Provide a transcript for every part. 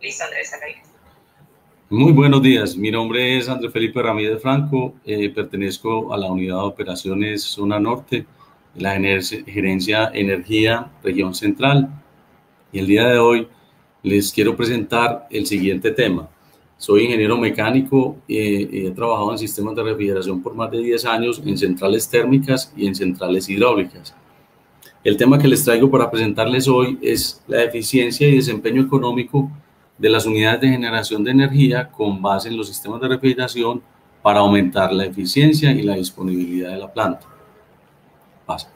Listo, Andrés, acá listo. Muy buenos días, mi nombre es Andrés Felipe Ramírez Franco, pertenezco a la Unidad de Operaciones Zona Norte, de la Gerencia Energía Región Central, y el día de hoy les quiero presentar el siguiente tema. Soy ingeniero mecánico y he trabajado en sistemas de refrigeración por más de 10 años en centrales térmicas y en centrales hidráulicas. El tema que les traigo para presentarles hoy es la eficiencia y desempeño económico de las unidades de generación de energía con base en los sistemas de refrigeración para aumentar la eficiencia y la disponibilidad de la planta. Pasa.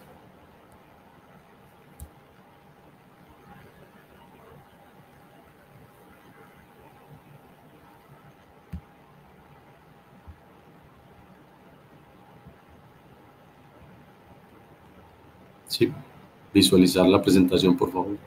Sí, visualizar la presentación, por favor.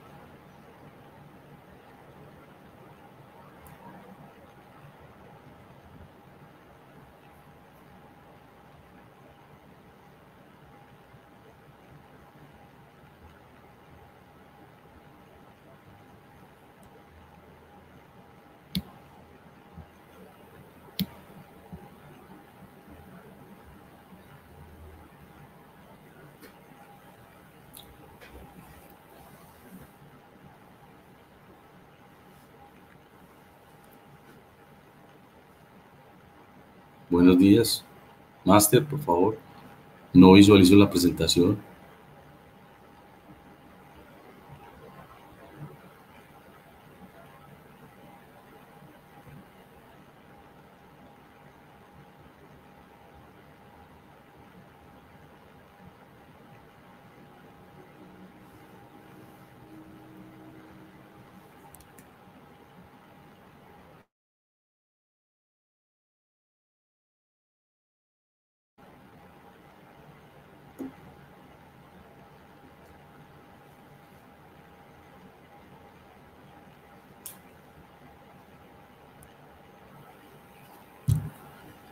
Buenos días. Máster, por favor. No visualizo la presentación.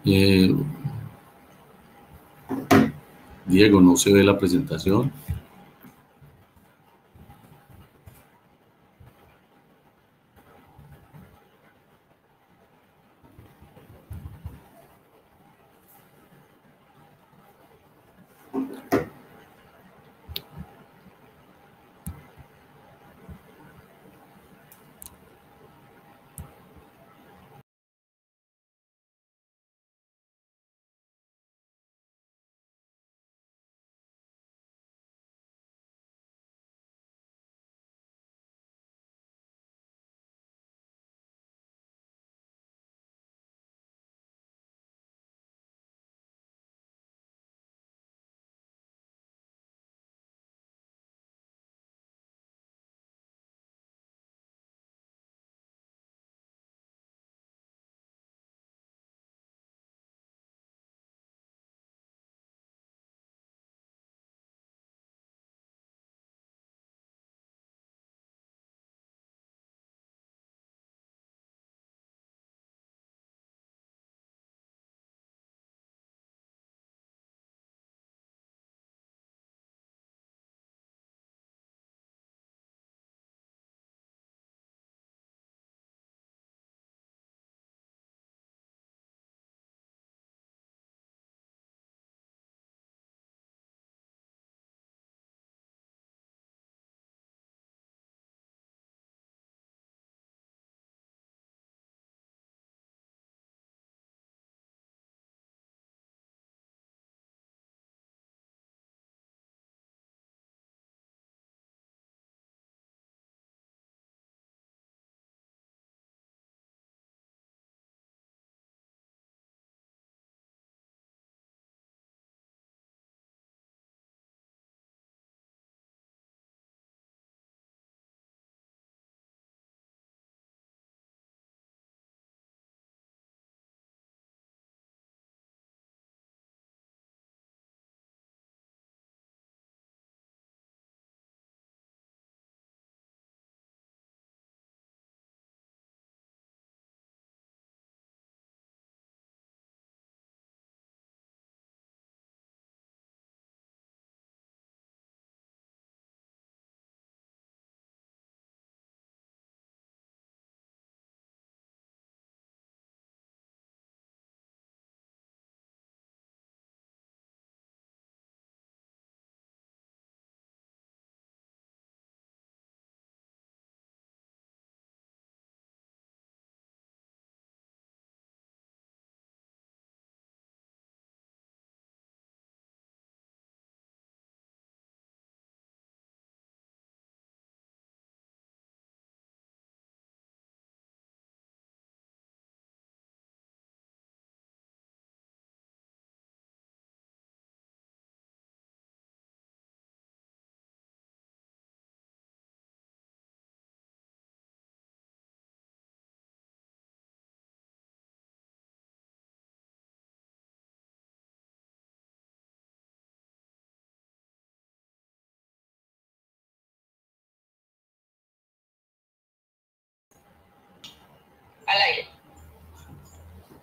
Eh, Diego, no se ve la presentación.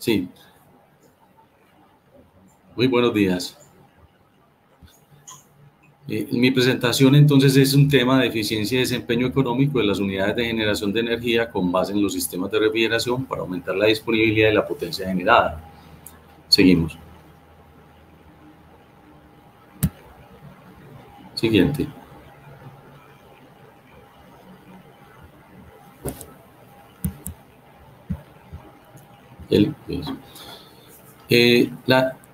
Sí, muy buenos días. Mi presentación entonces es un tema de eficiencia y desempeño económico de las unidades de generación de energía con base en los sistemas de refrigeración para aumentar la disponibilidad y la potencia generada. Seguimos. Siguiente.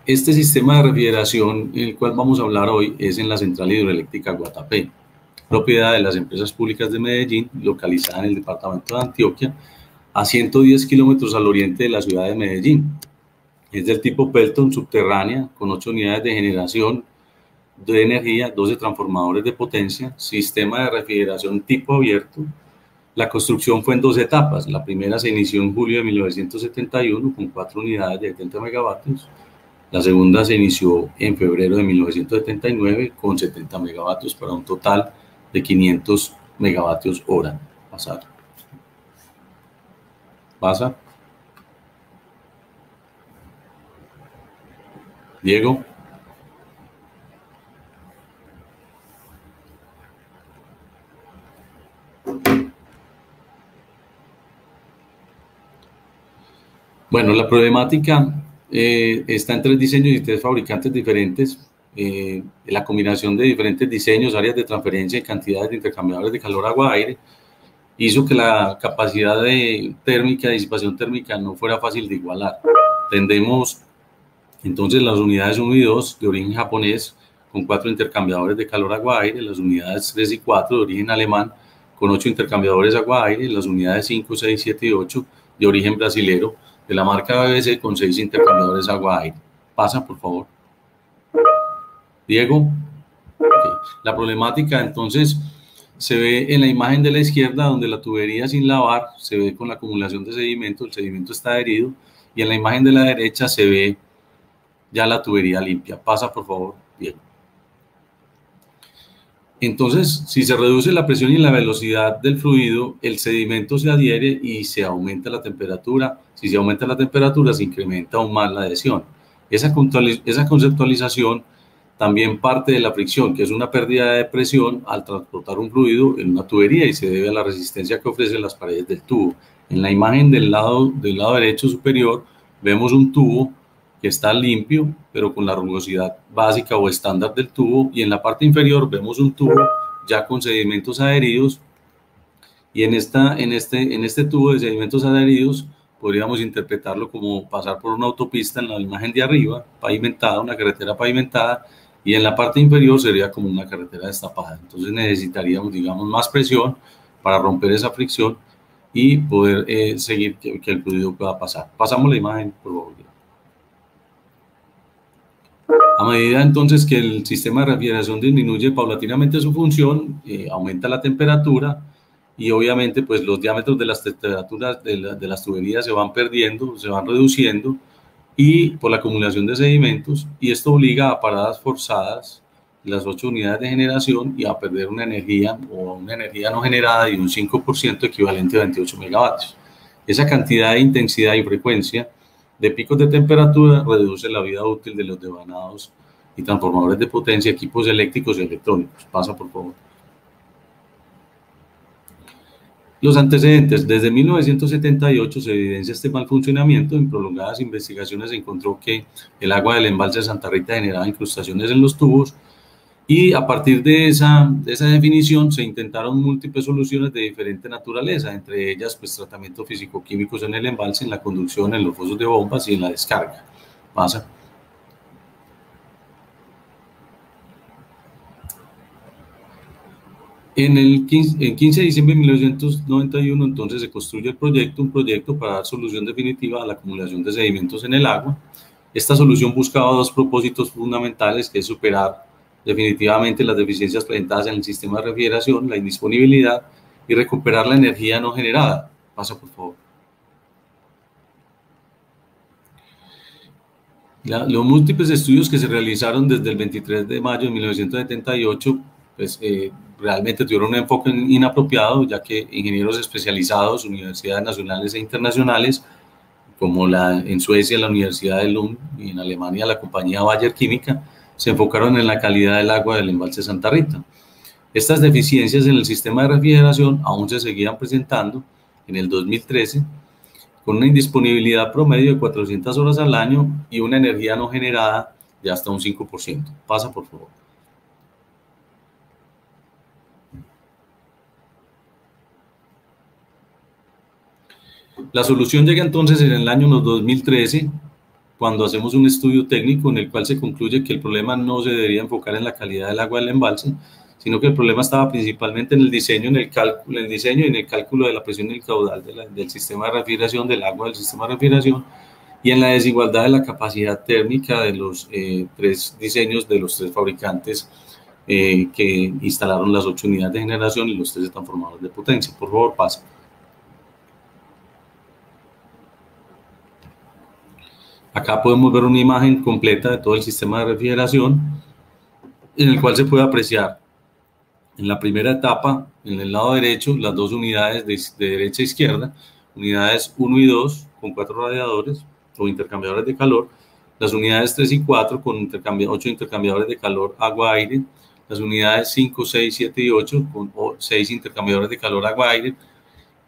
Este sistema de refrigeración, el cual vamos a hablar hoy, es en la central hidroeléctrica Guatapé, propiedad de las empresas públicas de Medellín, localizada en el departamento de Antioquia, a 110 kilómetros al oriente de la ciudad de Medellín. Es del tipo Pelton subterránea, con 8 unidades de generación de energía, 12 transformadores de potencia, sistema de refrigeración tipo abierto. La construcción fue en 2 etapas. La primera se inició en julio de 1971 con 4 unidades de 70 megavatios. La segunda se inició en febrero de 1979 con 70 megavatios para un total de 500 megavatios hora. Pasar. Pasa. Diego. Bueno, la problemática está en 3 diseños y 3 fabricantes diferentes. La combinación de diferentes diseños, áreas de transferencia y cantidades de intercambiadores de calor, agua, aire, hizo que la capacidad de térmica, disipación térmica no fuera fácil de igualar. Tendemos entonces las unidades 1 y 2 de origen japonés con 4 intercambiadores de calor, agua, aire, las unidades 3 y 4 de origen alemán con 8 intercambiadores agua, aire, las unidades 5, 6, 7 y 8 de origen brasilero de la marca BBC con 6 intercambiadores agua-aire. Pasa, por favor. Diego. Okay. La problemática, entonces, se ve en la imagen de la izquierda, donde la tubería sin lavar se ve con la acumulación de sedimento, el sedimento está adherido, y en la imagen de la derecha se ve ya la tubería limpia. Pasa, por favor, Diego. Entonces, si se reduce la presión y la velocidad del fluido, el sedimento se adhiere y se aumenta la temperatura. Si se aumenta la temperatura, se incrementa aún más la adhesión. Esa conceptualización también parte de la fricción, que es una pérdida de presión al transportar un fluido en una tubería y se debe a la resistencia que ofrecen las paredes del tubo. En la imagen del lado derecho superior vemos un tubo que está limpio, pero con la rugosidad básica o estándar del tubo, y en la parte inferior vemos un tubo ya con sedimentos adheridos, y en este tubo de sedimentos adheridos podríamos interpretarlo como pasar por una autopista en la imagen de arriba, pavimentada, una carretera pavimentada, y en la parte inferior sería como una carretera destapada. Entonces necesitaríamos, digamos, más presión para romper esa fricción y poder seguir que el fluido pueda pasar. Pasamos la imagen, por favor. A medida entonces que el sistema de refrigeración disminuye paulatinamente su función, aumenta la temperatura y obviamente pues los diámetros de las temperaturas de las tuberías se van perdiendo, se van reduciendo y por la acumulación de sedimentos, y esto obliga a paradas forzadas las 8 unidades de generación y a perder una energía o una energía no generada de un 5% equivalente a 28 megavatios. Esa cantidad de intensidad y frecuencia de picos de temperatura reduce la vida útil de los devanados y transformadores de potencia, equipos eléctricos y electrónicos. Pasa, por favor. Los antecedentes. Desde 1978 se evidencia este mal funcionamiento. En prolongadas investigaciones se encontró que el agua del embalse de Santa Rita generaba incrustaciones en los tubos, y a partir de esa definición se intentaron múltiples soluciones de diferente naturaleza, entre ellas pues tratamientos físico-químicos en el embalse, en la conducción, en los fosos de bombas y en la descarga. Pasa. El 15 de diciembre de 1991 entonces se construye un proyecto para dar solución definitiva a la acumulación de sedimentos en el agua. Esta solución buscaba 2 propósitos fundamentales, que es superar definitivamente las deficiencias presentadas en el sistema de refrigeración, la indisponibilidad, y recuperar la energía no generada. Pasa, por favor. Los múltiples estudios que se realizaron desde el 23 de mayo de 1978 pues, realmente tuvieron un enfoque inapropiado, ya que ingenieros especializados, universidades nacionales e internacionales, como en Suecia la Universidad de Lund y en Alemania la compañía Bayer Química, se enfocaron en la calidad del agua del embalse Santa Rita. Estas deficiencias en el sistema de refrigeración aún se seguían presentando en el 2013, con una indisponibilidad promedio de 400 horas al año y una energía no generada de hasta un 5%. Pasa, por favor. La solución llega entonces en el año 2013, cuando hacemos un estudio técnico en el cual se concluye que el problema no se debería enfocar en la calidad del agua del embalse, sino que el problema estaba principalmente en el diseño, y en el cálculo de la presión y el caudal del sistema de refrigeración, del agua del sistema de refrigeración, y en la desigualdad de la capacidad térmica de los tres diseños de los tres fabricantes que instalaron las 8 unidades de generación y los 3 transformadores de potencia. Por favor, pasa. Acá podemos ver una imagen completa de todo el sistema de refrigeración, en el cual se puede apreciar en la primera etapa, en el lado derecho, las 2 unidades de derecha a izquierda, unidades 1 y 2 con 4 radiadores o intercambiadores de calor, las unidades 3 y 4 con 8 intercambiadores de calor agua-aire, las unidades 5, 6, 7 y 8 con 6 intercambiadores de calor agua-aire,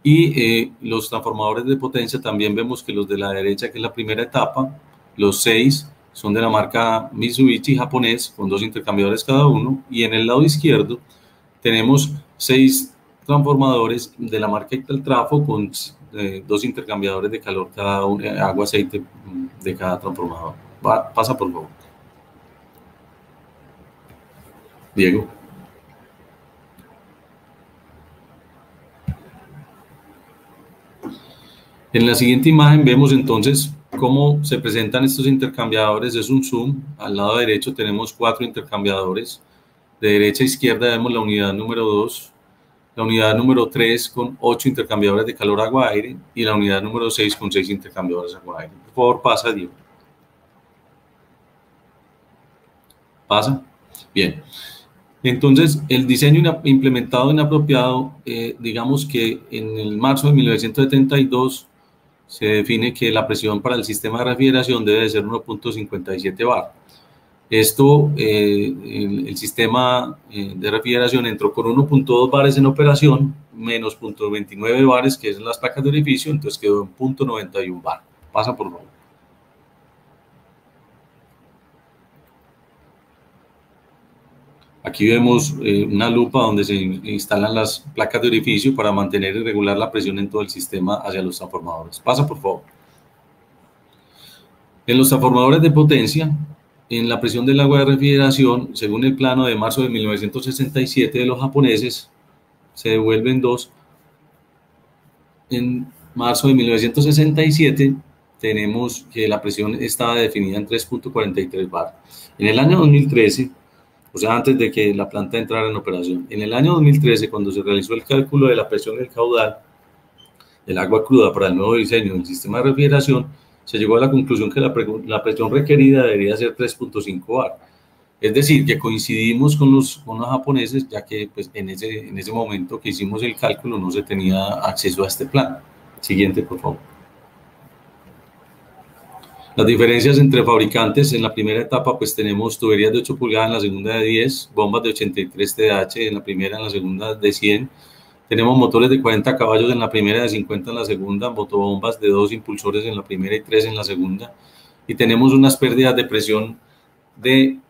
y los transformadores de potencia también vemos que los de la derecha, que es la primera etapa, los 6 son de la marca Mitsubishi japonés con 2 intercambiadores cada uno, y en el lado izquierdo tenemos 6 transformadores de la marca Italtrafo con 2 intercambiadores de calor cada uno, agua-aceite de cada transformador. Pasa, por favor. Diego. En la siguiente imagen vemos entonces cómo se presentan estos intercambiadores. Es un zoom. Al lado derecho tenemos 4 intercambiadores. De derecha a izquierda vemos la unidad número 2, la unidad número 3 con 8 intercambiadores de calor agua-aire y la unidad número 6 con 6 intercambiadores agua-aire. Por favor, pasa, Diego. Pasa. Bien. Entonces, el diseño implementado inapropiado, digamos que en el marzo de 1972 se define que la presión para el sistema de refrigeración debe de ser 1.57 bar. Esto, el sistema de refrigeración entró con 1.2 bares en operación, menos 0.29 bares, que es las placas de orificio, entonces quedó en 0.91 bar. Pasa, por favor. Aquí vemos una lupa donde se instalan las placas de orificio para mantener y regular la presión en todo el sistema hacia los transformadores. Pasa, por favor. En los transformadores de potencia, en la presión del agua de refrigeración, según el plano de marzo de 1967 de los japoneses, se devuelven 2. En marzo de 1967 tenemos que la presión estaba definida en 3.43 bar. En el año 2013, o sea, antes de que la planta entrara en operación, en el año 2013, cuando se realizó el cálculo de la presión del caudal del agua cruda para el nuevo diseño del sistema de refrigeración, se llegó a la conclusión que la presión requerida debería ser 3.5 bar. Es decir, que coincidimos con los japoneses, ya que pues, en ese momento que hicimos el cálculo no se tenía acceso a este plan. Siguiente, por favor. Las diferencias entre fabricantes: en la primera etapa pues tenemos tuberías de 8 pulgadas, en la segunda de 10, bombas de 83 TDH en la primera, en la segunda de 100. Tenemos motores de 40 caballos en la primera, de 50 en la segunda, motobombas de 2 impulsores en la primera y 3 en la segunda. Y tenemos unas pérdidas de presión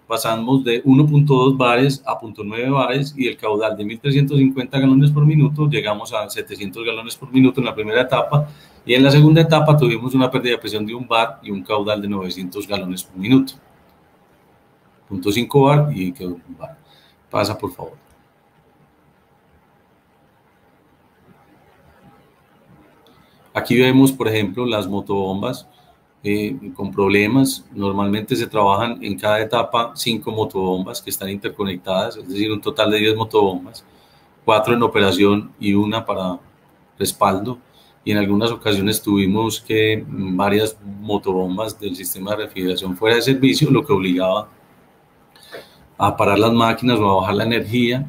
pasamos de 1.2 bares a 0.9 bares, y el caudal de 1.350 galones por minuto llegamos a 700 galones por minuto en la primera etapa, y en la segunda etapa tuvimos una pérdida de presión de 1 bar y un caudal de 900 galones por minuto. 0.5 bar y quedó 1 bar. Pasa, por favor. Aquí vemos, por ejemplo, las motobombas con problemas. Normalmente se trabajan en cada etapa 5 motobombas que están interconectadas, es decir, un total de 10 motobombas, 4 en operación y 1 para respaldo. Y en algunas ocasiones tuvimos que varias motobombas del sistema de refrigeración fuera de servicio, lo que obligaba a parar las máquinas o a bajar la energía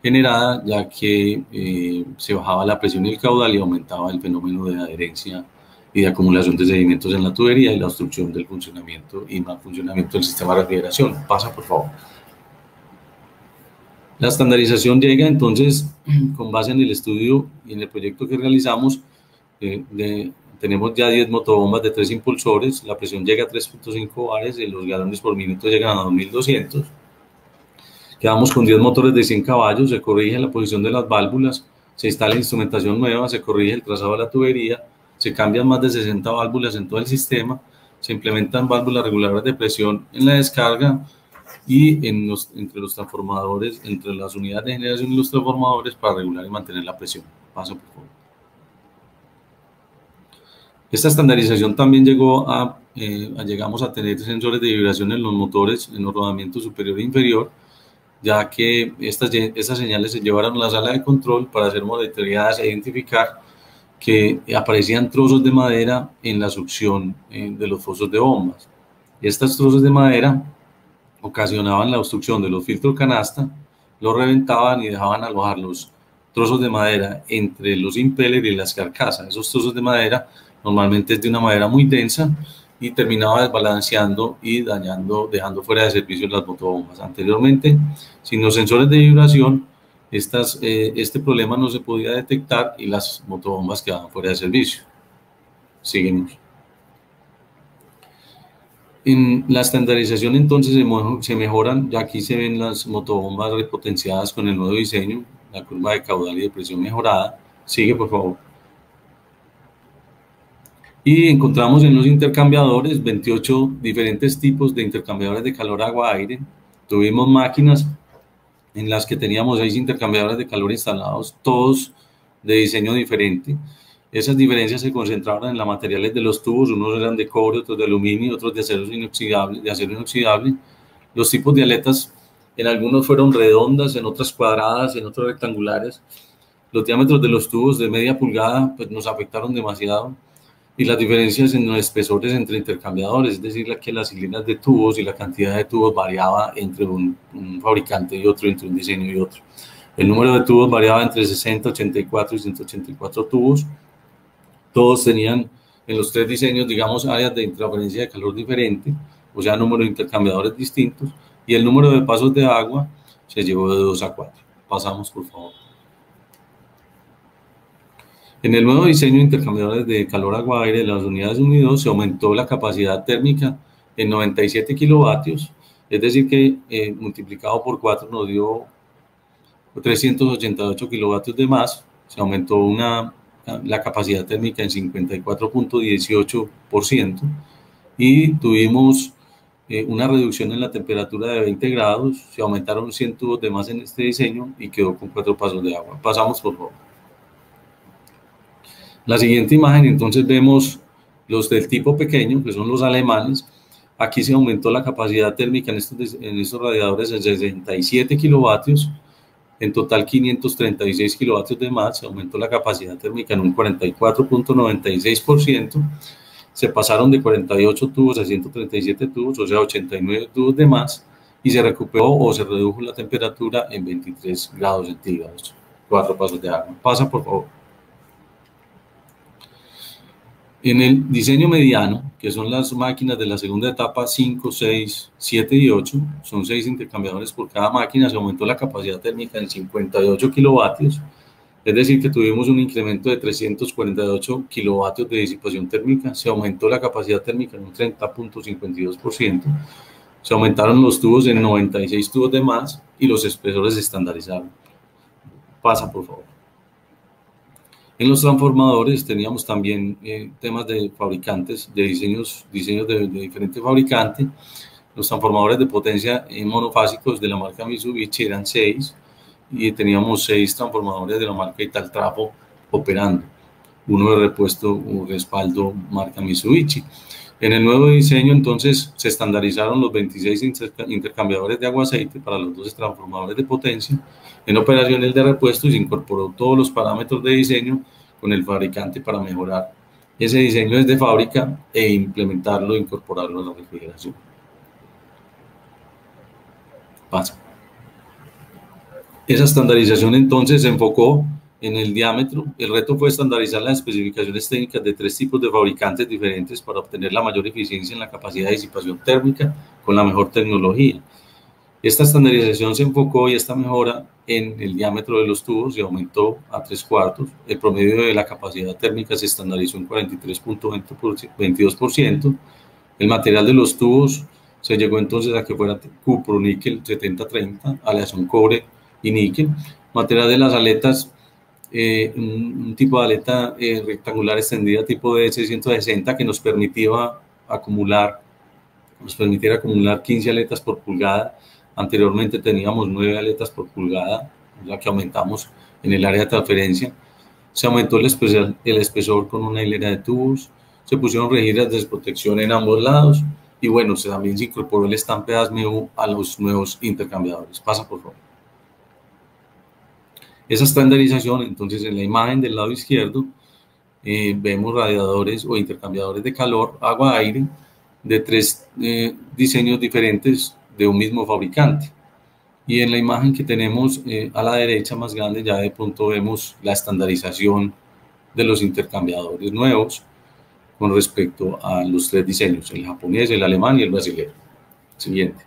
generada, ya que se bajaba la presión y el caudal y aumentaba el fenómeno de adherencia y de acumulación de sedimentos en la tubería y la obstrucción del funcionamiento y mal funcionamiento del sistema de refrigeración. Pasa, por favor. La estandarización llega entonces, con base en el estudio y en el proyecto que realizamos, tenemos ya 10 motobombas de 3 impulsores, la presión llega a 3.5 bares y los galones por minuto llegan a 2.200. Quedamos con 10 motores de 100 caballos, se corrige la posición de las válvulas, se instala instrumentación nueva, se corrige el trazado de la tubería, se cambian más de 60 válvulas en todo el sistema, se implementan válvulas reguladoras de presión en la descarga y entre los transformadores, entre las unidades de generación y los transformadores para regular y mantener la presión. Paso, por favor. Esta estandarización también llegamos a tener sensores de vibración en los motores, en los rodamientos superior e inferior, ya que estas señales se llevaron a la sala de control para hacer monitoreadas e identificar que aparecían trozos de madera en la succión de los fosos de bombas. Estos trozos de madera ocasionaban la obstrucción de los filtros canasta, los reventaban y dejaban alojar los trozos de madera entre los impellers y las carcasas. Esos trozos de madera normalmente es de una madera muy densa y terminaba desbalanceando y dejando fuera de servicio las motobombas. Anteriormente, sin los sensores de vibración, este problema no se podía detectar y las motobombas quedaban fuera de servicio. Seguimos. En la estandarización entonces se mejoran, ya aquí se ven las motobombas repotenciadas con el nuevo diseño, la curva de caudal y de presión mejorada. Sigue, por favor. Y encontramos en los intercambiadores 28 diferentes tipos de intercambiadores de calor agua-aire. Tuvimos máquinas en las que teníamos 6 intercambiadores de calor instalados, todos de diseño diferente. Esas diferencias se concentraron en los materiales de los tubos, unos eran de cobre, otros de aluminio, otros de acero inoxidable. Los tipos de aletas, en algunos fueron redondas, en otras cuadradas, en otros rectangulares. Los diámetros de los tubos de media pulgada pues, nos afectaron demasiado. Y las diferencias en los espesores entre intercambiadores, es decir, que las hileras de tubos y la cantidad de tubos variaba entre un fabricante y otro, entre un diseño y otro. El número de tubos variaba entre 60, 84 y 184 tubos. Todos tenían en los 3 diseños, digamos, áreas de interferencia de calor diferente, o sea, número de intercambiadores distintos, y el número de pasos de agua se llevó de 2 a 4. Pasamos, por favor. En el nuevo diseño de intercambiadores de calor agua-aire de las unidades unidos se aumentó la capacidad térmica en 97 kilovatios, es decir que multiplicado por 4 nos dio 388 kilovatios de más, se aumentó la capacidad térmica en 54.18% y tuvimos una reducción en la temperatura de 20 grados, se aumentaron 100 tubos de más en este diseño y quedó con 4 pasos de agua. Pasamos, por favor. La siguiente imagen, entonces vemos los del tipo pequeño, que son los alemanes. Aquí se aumentó la capacidad térmica en estos radiadores en 67 kilovatios, en total 536 kilovatios de más, se aumentó la capacidad térmica en un 44.96%, se pasaron de 48 tubos a 137 tubos, o sea, 89 tubos de más, y se recuperó o se redujo la temperatura en 23 grados centígrados. 4 pasos de agua. Pasa, por favor. En el diseño mediano, que son las máquinas de la segunda etapa 5, 6, 7 y 8, son 6 intercambiadores por cada máquina, se aumentó la capacidad térmica en 58 kilovatios, es decir, que tuvimos un incremento de 348 kilovatios de disipación térmica, se aumentó la capacidad térmica en un 30.52%, se aumentaron los tubos en 96 tubos de más y los espesores se estandarizaron. Pasa, por favor. En los transformadores teníamos también temas de fabricantes, de diseños de diferentes fabricantes. Los transformadores de potencia monofásicos de la marca Mitsubishi eran 6 y teníamos 6 transformadores de la marca Italtrafo operando. Uno de repuesto o respaldo marca Mitsubishi. En el nuevo diseño entonces se estandarizaron los 26 intercambiadores de agua-aceite para los 12 transformadores de potencia en operaciones de repuesto y se incorporó todos los parámetros de diseño con el fabricante para mejorar ese diseño desde fábrica e implementarlo e incorporarlo a la refrigeración. Pasa. Esa estandarización entonces se enfocó en el diámetro. El reto fue estandarizar las especificaciones técnicas de 3 tipos de fabricantes diferentes para obtener la mayor eficiencia en la capacidad de disipación térmica con la mejor tecnología. Esta estandarización se enfocó y esta mejora en el diámetro de los tubos y aumentó a 3/4. El promedio de la capacidad térmica se estandarizó en 43.22%. El material de los tubos se llegó entonces a que fuera cupro, níquel 70-30, aleación cobre y níquel. Material de las aletas, un tipo de aleta rectangular extendida tipo de 660 que nos permitiera acumular 15 aletas por pulgada. Anteriormente teníamos 9 aletas por pulgada, ya que aumentamos en el área de transferencia. Se aumentó el espesor con una hilera de tubos, se pusieron rejillas de desprotección en ambos lados y bueno, también se incorporó el estampe ASME a los nuevos intercambiadores. Pasa, por favor. Esa estandarización, entonces, en la imagen del lado izquierdo, vemos radiadores o intercambiadores de calor, agua-aire, de 3 diseños diferentes de un mismo fabricante. Y en la imagen que tenemos a la derecha más grande, ya de pronto vemos la estandarización de los intercambiadores nuevos con respecto a los 3 diseños, el japonés, el alemán y el brasileño. Siguiente.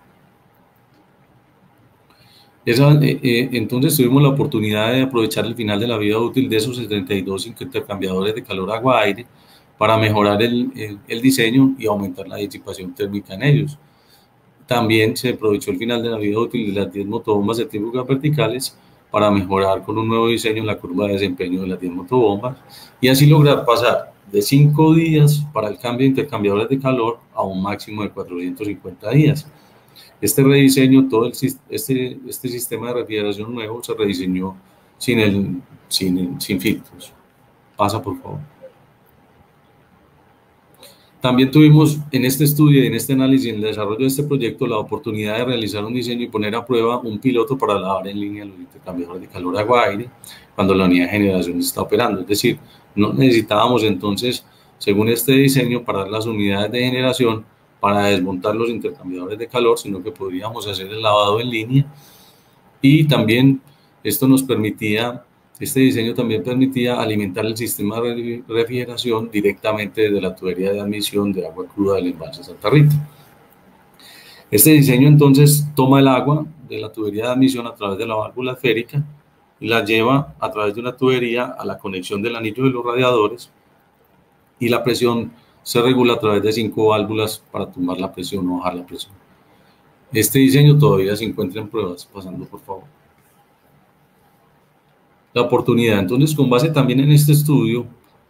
Entonces tuvimos la oportunidad de aprovechar el final de la vida útil de esos 72 intercambiadores de calor agua-aire para mejorar el diseño y aumentar la disipación térmica en ellos. También se aprovechó el final de la vida útil de las 10 motobombas centrífugas verticales para mejorar con un nuevo diseño la curva de desempeño de las 10 motobombas y así lograr pasar de 5 días para el cambio de intercambiadores de calor a un máximo de 450 días. Este rediseño, este sistema de refrigeración nuevo se rediseñó sin filtros. Pasa, por favor. También tuvimos en este estudio y en este análisis, en el desarrollo de este proyecto, la oportunidad de realizar un diseño y poner a prueba un piloto para lavar en línea los intercambiadores de calor agua-aire cuando la unidad de generación está operando. Es decir, no necesitábamos entonces, según este diseño, parar las unidades de generación para desmontar los intercambiadores de calor, sino que podríamos hacer el lavado en línea. Y también esto nos permitía, este diseño también permitía alimentar el sistema de refrigeración directamente desde la tubería de admisión de agua cruda del embalse Santa Rita. Este diseño entonces toma el agua de la tubería de admisión a través de la válvula esférica y la lleva a través de una tubería a la conexión del anillo de los radiadores y la presión se regula a través de 5 válvulas para tumbar la presión o bajar la presión. Este diseño todavía se encuentra en pruebas, pasando por favor. La oportunidad, entonces, con base también en este estudio,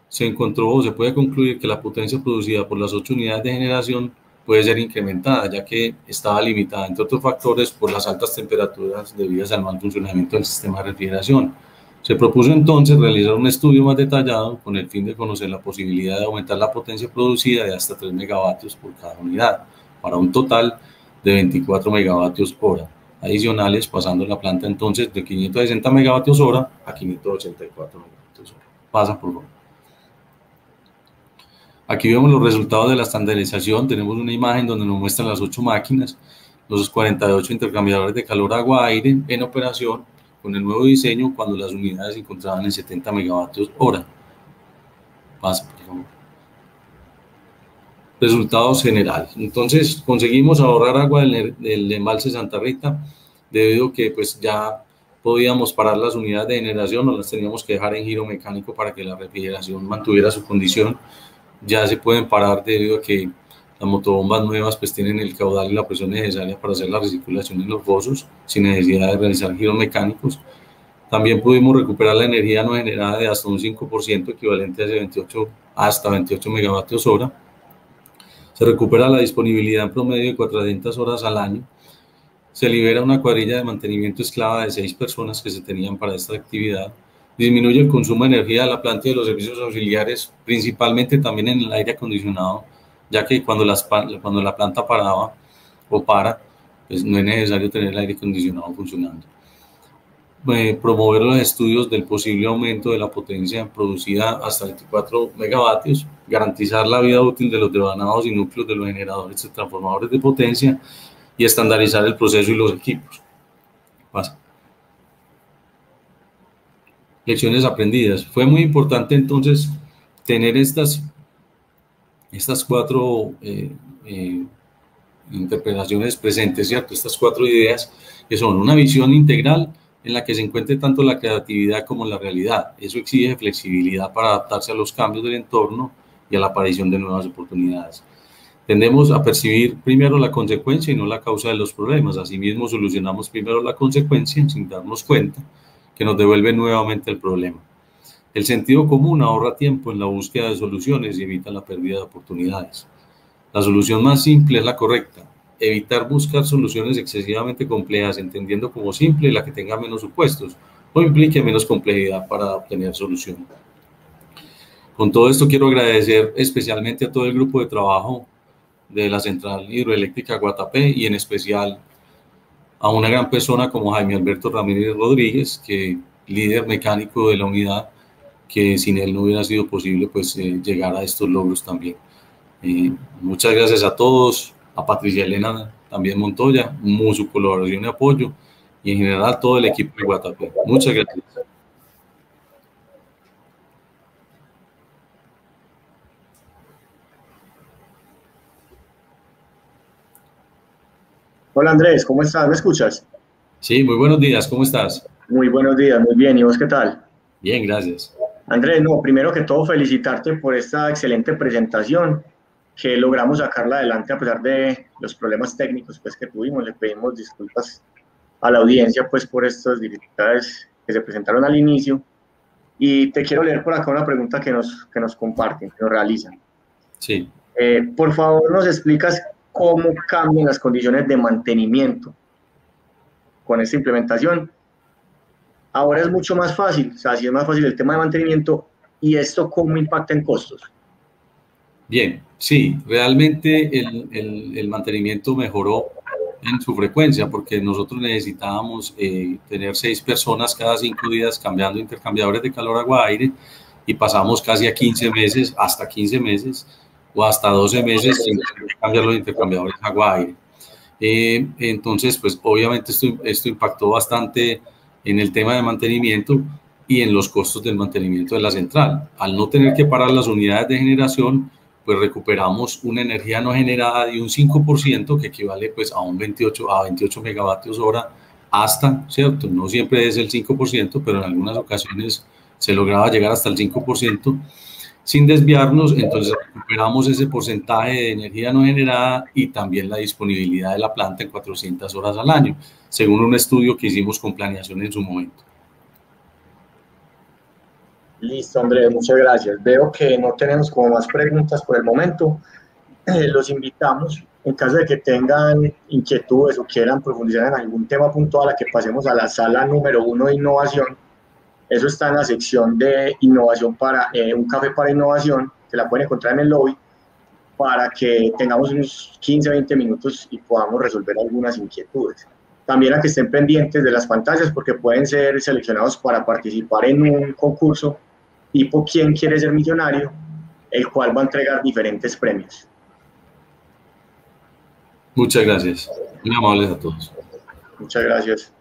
se encontró o se puede concluir que la potencia producida por las 8 unidades de generación puede ser incrementada, ya que estaba limitada, entre otros factores, por las altas temperaturas debidas al mal funcionamiento del sistema de refrigeración. Se propuso entonces realizar un estudio más detallado con el fin de conocer la posibilidad de aumentar la potencia producida de hasta 3 megavatios por cada unidad, para un total de 24 megavatios hora adicionales, pasando la planta entonces de 560 megavatios hora a 584 megavatios hora. Pasa, por favor. Aquí vemos los resultados de la estandarización. Tenemos una imagen donde nos muestran las 8 máquinas, los 48 intercambiadores de calor agua-aire en operación con el nuevo diseño cuando las unidades se encontraban en 70 megavatios hora. Pasa, por favor. Resultados generales. Entonces, conseguimos ahorrar agua del embalse Santa Rita debido a que pues ya podíamos parar las unidades de generación, no las teníamos que dejar en giro mecánico para que la refrigeración mantuviera su condición. Ya se pueden parar debido a que las motobombas nuevas pues tienen el caudal y la presión necesaria para hacer la recirculación en los fosos sin necesidad de realizar giros mecánicos. También pudimos recuperar la energía no generada de hasta un 5%, equivalente a hasta 28 megavatios hora. Se recupera la disponibilidad en promedio de 400 horas al año. Se libera una cuadrilla de mantenimiento esclava de 6 personas que se tenían para esta actividad. Disminuye el consumo de energía de la planta y de los servicios auxiliares, principalmente también en el aire acondicionado, ya que cuando la planta paraba o para, pues no es necesario tener el aire acondicionado funcionando. Promover los estudios del posible aumento de la potencia producida hasta 24 megavatios, garantizar la vida útil de los devanados y núcleos de los generadores de transformadores de potencia y estandarizar el proceso y los equipos. Pasa. lecciones aprendidas. Fue muy importante entonces tener estas cuatro interpretaciones presentes, ¿cierto? Estas cuatro ideas que son una visión integral en la que se encuentre tanto la creatividad como la realidad. Eso exige flexibilidad para adaptarse a los cambios del entorno y a la aparición de nuevas oportunidades. Tendemos a percibir primero la consecuencia y no la causa de los problemas. Asimismo, solucionamos primero la consecuencia sin darnos cuenta que nos devuelve nuevamente el problema. El sentido común ahorra tiempo en la búsqueda de soluciones y evita la pérdida de oportunidades. La solución más simple es la correcta. Evitar buscar soluciones excesivamente complejas, entendiendo como simple la que tenga menos supuestos o implique menos complejidad para obtener solución. Con todo esto quiero agradecer especialmente a todo el grupo de trabajo de la Central Hidroeléctrica Guatapé y en especial a una gran persona como Jaime Alberto Ramírez Rodríguez, que líder mecánico de la unidad, que sin él no hubiera sido posible pues llegar a estos logros también. Muchas gracias a todos, a Patricia Elena también Montoya, su colaboración y apoyo, y en general a todo el equipo de Guatapé. Muchas gracias. Hola Andrés, ¿cómo estás? ¿Me escuchas? Sí, muy buenos días, ¿cómo estás? Muy buenos días, muy bien. ¿Y vos qué tal? Bien, gracias. Andrés, no, primero que todo felicitarte por esta excelente presentación que logramos sacarla adelante a pesar de los problemas técnicos pues, que tuvimos. Le pedimos disculpas a la audiencia pues, por estas dificultades que se presentaron al inicio. Y te quiero leer por acá una pregunta que nos comparten, que nos realizan. Sí. Por favor, nos explicas cómo cambian las condiciones de mantenimiento con esta implementación. Ahora es mucho más fácil, o sea, sí es más fácil el tema de mantenimiento y esto cómo impacta en costos. Bien, sí, realmente el mantenimiento mejoró en su frecuencia porque nosotros necesitábamos tener 6 personas cada 5 días cambiando intercambiadores de calor, agua, aire y pasamos casi a 15 meses, hasta 15 meses o hasta 12 meses sin cambiar los intercambiadores agua, aire. Entonces, pues obviamente esto impactó bastante en el tema de mantenimiento y en los costos del mantenimiento de la central. Al no tener que parar las unidades de generación, pues recuperamos una energía no generada de un 5%, que equivale pues a 28 megavatios hora hasta, ¿cierto? No siempre es el 5%, pero en algunas ocasiones se lograba llegar hasta el 5%. Sin desviarnos, entonces recuperamos ese porcentaje de energía no generada y también la disponibilidad de la planta en 400 horas al año, según un estudio que hicimos con planeación en su momento. Listo, Andrés, muchas gracias. Veo que no tenemos como más preguntas por el momento. Los invitamos, en caso de que tengan inquietudes o quieran profundizar en algún tema puntual, a que pasemos a la sala número 1 de innovación. Eso está en la sección de innovación para un café para innovación, que la pueden encontrar en el lobby, para que tengamos unos 15 20 minutos y podamos resolver algunas inquietudes. También a que estén pendientes de las pantallas porque pueden ser seleccionados para participar en un concurso tipo ¿Quién quiere ser millonario?, el cual va a entregar diferentes premios. Muchas gracias. Muy amables a todos. Muchas gracias.